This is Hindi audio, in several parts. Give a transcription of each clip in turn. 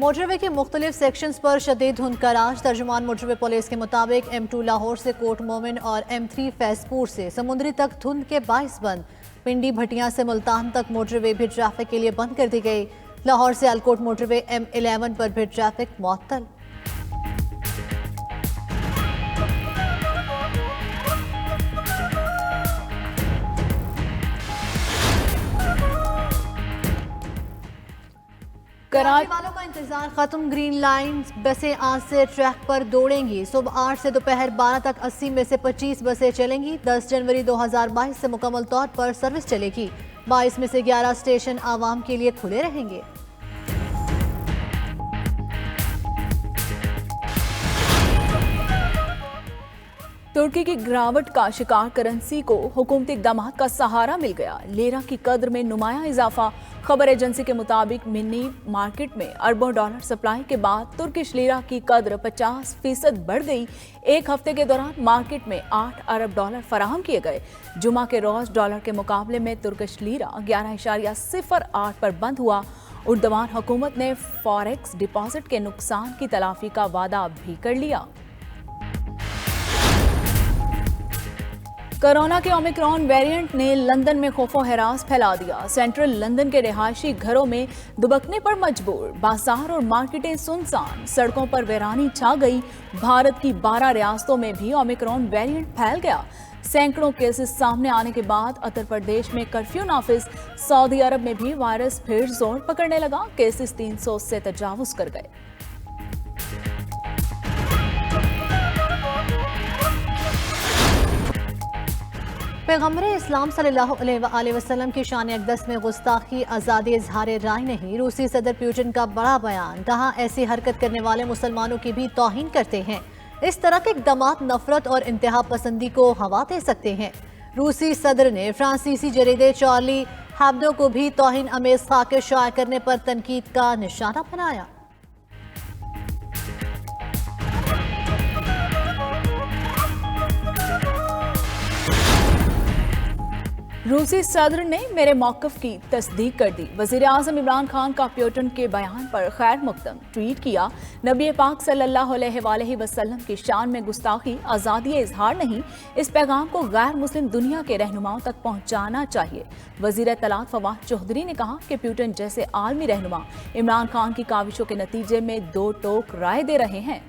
मोटरवे के मुख्तलिफ सेक्शंस पर शदीद धुंध का राज। तर्जुमान मोटरवे पुलिस के मुताबिक M2 लाहौर से कोट मोमिन और M3 फैजपुर से समुद्री तक धुंध के बाइस बंद। पिंडी भटिया से मुल्तान तक मोटरवे भी ट्रैफिक के लिए बंद कर दी गई। लाहौर से अलकोट मोटरवे M11 पर भी ट्रैफिक मुअत्तल। कराची वालों का इंतजार खत्म। ग्रीन लाइन बसें आज से ट्रैक पर दौड़ेंगी। सुबह 8 से दोपहर 12 तक 80 में से 25 बसें चलेंगी। 10 जनवरी 2022 से मुकम्मल तौर पर सर्विस चलेगी। 22 में से 11 स्टेशन आवाम के लिए खुले रहेंगे। तुर्की की गिरावट का शिकार करेंसी को हुकूमती इक़दाम का सहारा मिल गया। लेरा की कदर में नुमाया इजाफा। खबर एजेंसी के मुताबिक मिनी मार्केट में अरबों डॉलर सप्लाई के बाद तुर्किश लीरा की कदर 50% बढ़ गई। एक हफ्ते के दौरान मार्केट में 8 अरब डॉलर फराहम किए गए। जुमा के रोज डॉलर के मुकाबले में तुर्किश लीरा 11.08 पर बंद हुआ। उर्दवान हुकूमत ने फॉरेक्स डिपॉजिट के नुकसान की तलाफी का वादा भी कर लिया। कोरोना के ओमिक्रॉन वेरिएंट ने लंदन में खौफो हरास फैला दिया। सेंट्रल लंदन के रिहायशी घरों में दुबकने पर मजबूर। बाजार और मार्केटें सुनसान। सड़कों पर वीरानी छा गई। भारत की 12 रियासतों में भी ओमिक्रॉन वेरिएंट फैल गया। सैकड़ों केसेस सामने आने के बाद उत्तर प्रदेश में कर्फ्यू नाफिज। सऊदी अरब में भी वायरस फिर जोर पकड़ने लगा। केसेस 300 से तजावुज कर गए। पैगम्बर इस्लाम सल्लल्लाहु अलैहि वसल्लम की शान अक़दस में गुस्ताखी आज़ादी इज़हार राय नहीं। रूसी सदर पुतिन का बड़ा बयान। कहा, ऐसी हरकत करने वाले मुसलमानों की भी तौहीन करते हैं। इस तरह के इक़दामात नफरत और इंतहा पसंदी को हवा दे सकते हैं। रूसी सदर ने फ्रांसीसी जरीदे चार्ली हैब्डो को भी तौहीन अमेज़ खाके शाया करने पर तनकीद का निशाना बनाया। रूसी सदर ने मेरे मौक़िफ़ की तस्दीक कर दी। वज़ीर आज़म इमरान खान का पुतिन के बयान पर खैर मकदम ट्वीट किया। नबी पाक सल्लल्लाहु अलैहि वसल्लम की शान में गुस्ताखी आज़ादी इज़हार नहीं। इस पैगाम को गैर मुस्लिम दुनिया के रहनुमाओं तक पहुँचाना चाहिए। वज़ीर इत्तलात फवाद चौधरी ने कहा कि पुतिन जैसे आलमी रहनुमा इमरान खान की काविशों के नतीजे में दो टोक राय दे रहे हैं।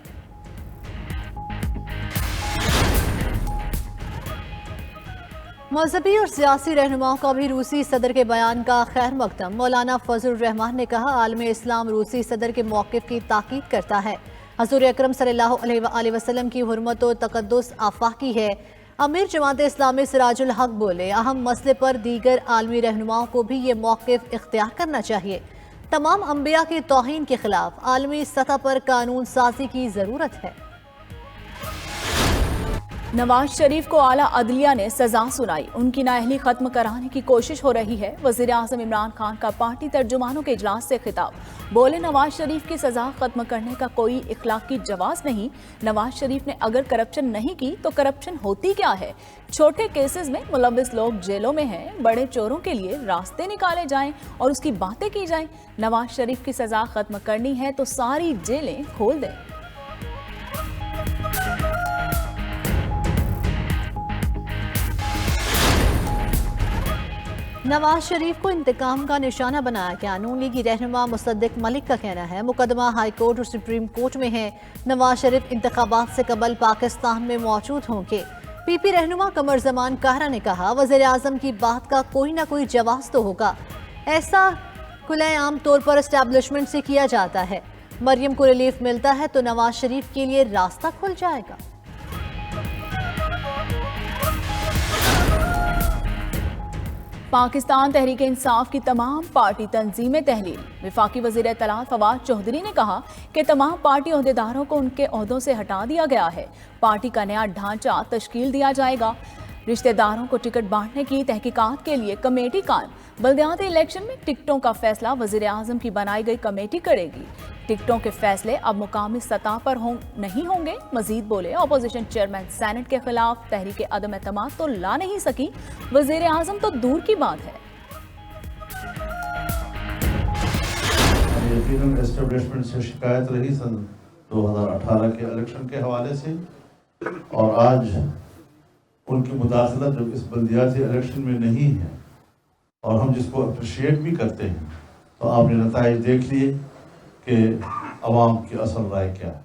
मजहबी और सियासी रहनुमाओं का भी रूसी सदर के बयान का खैर मकदम। मौलाना फजलुर रहमान ने कहा, आलमी इस्लाम रूसी सदर के मौक़िफ़ की ताकीद करता है। हज़ूर अकरम सल्लल्लाहु अलैहि वसल्लम की हुर्मत व तक़द्दुस आफाकी है। अमीर जमात इस्लामी सिराजुल हक बोले, अहम मसले पर दीगर आलमी रहनुमाओं को भी ये मौक़िफ़ इख्तियार करना चाहिए। तमाम अंबिया की तौहीन के खिलाफ आलमी सतह पर कानून साजी की ज़रूरत है। नवाज शरीफ को आला अदलिया ने सजा सुनाई। उनकी नाअहली खत्म कराने की कोशिश हो रही है। वज़ीर आज़म इमरान खान का पार्टी तर्जुमानों के इजलास से खिताब। बोले, नवाज शरीफ की सजा खत्म करने का कोई इखलाकी जवाज नहीं। नवाज शरीफ ने अगर करप्शन नहीं की तो करप्शन होती क्या है। छोटे केसेस में मुलविस लोग जेलों में हैं। बड़े चोरों के लिए रास्ते निकाले जाएं और उसकी बातें की जाएं। नवाज शरीफ की सजा खत्म करनी है तो सारी जेलें खोल दें। नवाज शरीफ को इंतकाम का निशाना बनाया गया। नून लीगी रहनुमा मुसद्दिक मलिक का कहना है, मुकदमा हाई कोर्ट और सुप्रीम कोर्ट में है। नवाज शरीफ इंतखाबात से कबल पाकिस्तान में मौजूद होंगे। पीपी रहनुमा कमर जमान कहरा ने कहा, वज़ीर आज़म की बात का कोई ना कोई जवाब तो होगा। ऐसा खुलेआम तौर पर एस्टैब्लिशमेंट से किया जाता है। मरियम को रिलीफ मिलता है तो नवाज शरीफ के लिए रास्ता खुल जाएगा। पाकिस्तान तहरीक इंसाफ की तमाम पार्टी तंजीमें तहलील। वफाकी वज़ीर इत्तलात फवाद चौधरी ने कहा कि तमाम पार्टी ओहदेदारों को उनके ओहदों से हटा दिया गया है। पार्टी का नया ढांचा तश्कील दिया जाएगा। रिश्तेदारों को टिकट बांटने की तहकीकात के लिए कमेटी कायम। बल्दियाती इलेक्शन में टिकटों का फैसला वज़ीर आज़म की बनाई गई कमेटी करेगी। टिकटों के फैसले अब मुकामी सतह पर नहीं होंगे। मजीद बोले, अपोजिशन चेयरमैन सेनेट के खिलाफ तहरीक अदम एतमाद तो ला नहीं सकी। वज़ीर आज़म तो दूर की बात है। यकीनन एस्टेब्लिशमेंट से शिकायत रही सन 2018 के इलेक्शन के हवाले से, और आज उनकी मुदाखलत जो इस बल्दियाती इलेक्शन में नहीं है, और हम जिसको अप्रिशिएट भी करते हैं, तो आपने नताइज देख लिए कि अवाम की असल राय क्या है।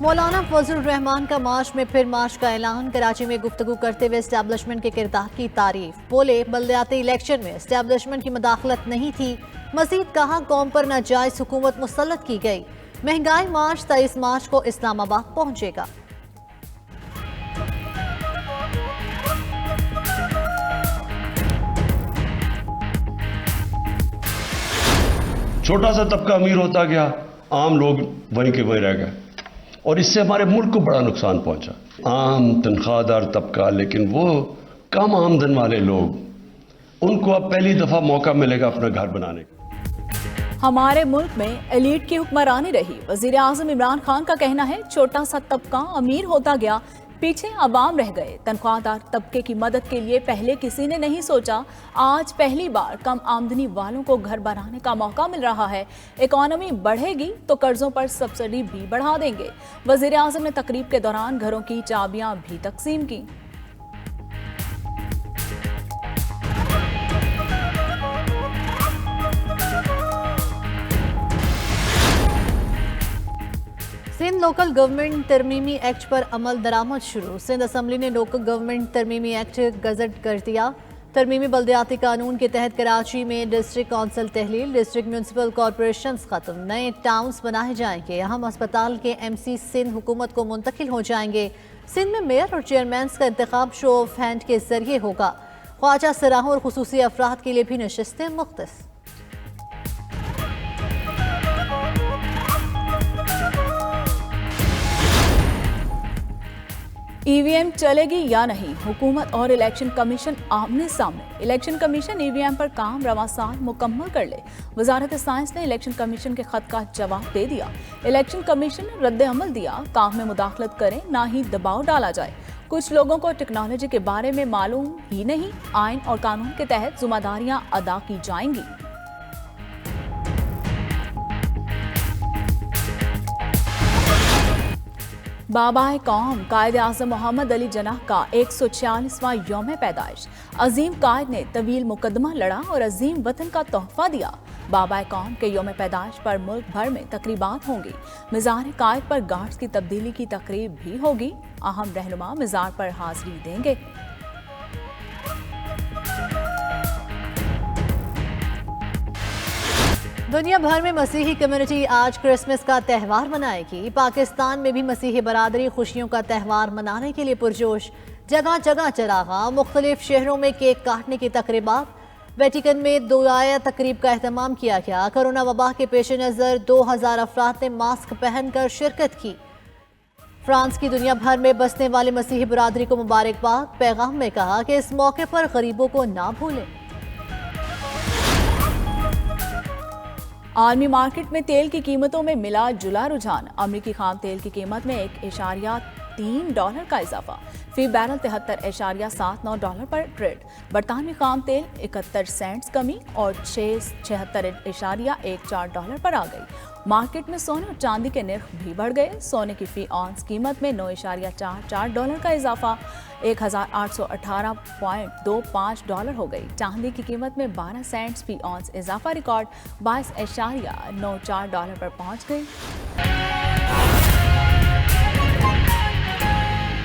मौलाना फजल रहमान का मार्च में फिर मार्च का ऐलान। कराची में गुफ्तगू करते हुए एस्टेब्लिशमेंट के किरदार की तारीफ। बोले, बल्दियाती इलेक्शन में एस्टेब्लिशमेंट की मुदाखलत नहीं थी। मजीद कहा, कौम पर नाजायज हुकूमत मुसल्लत की गई। महंगाई मार्च 23 मार्च को इस्लामाबाद पहुंचेगा। छोटा सा तबका अमीर होता गया, आम लोग वहीं के वहीं रह गए, और इससे हमारे मुल्क को बड़ा नुकसान पहुंचा। आम तनख्वाहदार तबका, लेकिन वो कम आमदन वाले लोग, उनको अब पहली दफा मौका मिलेगा अपना घर बनाने का। हमारे मुल्क में एलीट की हुक्मरानी रही। वजीर आजम इमरान खान का कहना है, छोटा सा तबका अमीर होता गया, पीछे अवाम रह गए। तनख्वाहदार तबके की मदद के लिए पहले किसी ने नहीं सोचा, आज पहली बार कम आमदनी वालों को घर बनाने का मौका मिल रहा है। इकॉनमी बढ़ेगी तो कर्जों पर सब्सिडी भी बढ़ा देंगे। वजीर आजम ने तकरीब के दौरान घरों की चाबियां भी तकसीम की। सिंध लोकल गवर्नमेंट तरमीमी एक्ट पर अमल दरामद शुरू। सिंध असम्बली ने लोकल गवर्नमेंट तरमीमी एक्ट गजट कर दिया। तरमीमी बल्दियाती कानून के तहत कराची में डिस्ट्रिक्ट कौंसिल तहलील, डिस्ट्रिक्ट म्यूनसिपल कॉरपोरेशंस खत्म, नए टाउन्स बनाए जाएंगे। अहम अस्पताल के MC सिंध हुकूमत को मुंतकिल हो जाएंगे। सिंध में मेयर और चेयरमैन का इंतखाब शो ऑफ हैंड के जरिए होगा। ख्वाजा सराहों और खुसूसी अफराद के लिए भी नशिस्तें मुख्तस। EVM चलेगी या नहीं, हुकूमत और इलेक्शन कमीशन आमने सामने। इलेक्शन कमीशन EVM पर काम रवां साल मुकम्मल कर ले। वजारत साइंस ने इलेक्शन कमीशन के खत का जवाब दे दिया। इलेक्शन कमीशन ने रद्द अमल दिया, काम में मुदाखलत करें, ना ही दबाव डाला जाए। कुछ लोगों को टेक्नोलॉजी के बारे में मालूम ही नहीं। आइन और कानून के तहत जिम्मेदारियां अदा की जाएंगी। बाबाए कौम कायद आज़म मोहम्मद अली जनाह का 146वां यौम पैदाइश। अजीम कायद ने तवील मुकदमा लड़ा और अजीम वतन का तोहफा दिया। बाबाए कौम के यौम पैदाइश पर मुल्क भर में तकरीबात होंगी। मिज़ार कायद पर गार्ड्स की तब्दीली की तकरीब भी होगी। अहम रहनुमा मिज़ार पर हाजिरी देंगे। दुनिया भर में मसीही कम्युनिटी आज क्रिसमस का त्यौहार मनाएगी। पाकिस्तान में भी मसीही बरादरी खुशियों का त्यौहार मनाने के लिए पुरजोश। जगह जगह चरागा, मुख्तलिफ शहरों में केक काटने की तकरीबात। वेटिकन में दुआया तकरीब का एहतमाम किया गया। कोरोना वबा के पेश नज़र 2000 अफराद ने मास्क पहनकर शिरकत की। फ्रांस की दुनिया भर में बसने वाले मसीही बरादरी को मुबारकबाद। पैगाम में कहा कि इस मौके पर गरीबों को ना भूलें। आलमी मार्केट में तेल की कीमतों में मिला जुला रुझान। अमरीकी खाम तेल की कीमत में $1.3 का इजाफा, फी बैरल $73.79 पर ट्रेड। बरतानवी खाम तेल 71 सेंट्स कमी और $76.14 पर आ गई। मार्केट में सोने और चांदी के निर्ख भी बढ़ गए। सोने की फी ऑन्स कीमत में $9.44 का इजाफा, $1018.25 हो गई। चांदी की कीमत में 12 सेंट्स फी ऑन्स इजाफा रिकॉर्ड $22.94 पर पहुंच गई।